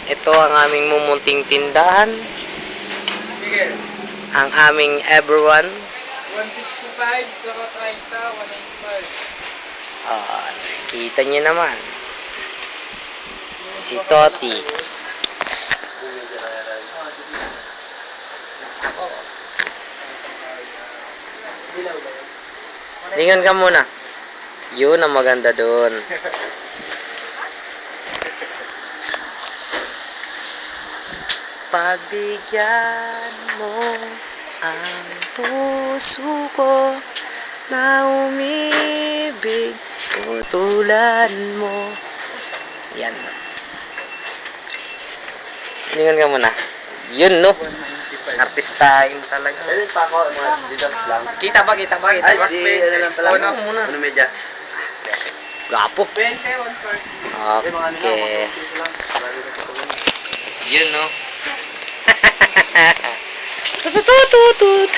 Ito ang aming mumunting tindahan. Sige. Ang aming everyone. 165, 030, 195. Kita nyo naman. Si Toti. Lingon ka muna. Yun ang maganda doon. Pagbigyan mo ang puso ko na umibig, tutulan mo. Yan. Lingon ka muna. Yun, no? Artistahin talaga. Ayun pa ako, mga dito lang. Kita ba? Kita ba? Kita Ay, ba? di, ano lang pala. Ano muna? Ano medya? Gapo. 20, 140. Okay. Yun, no? Tutututut.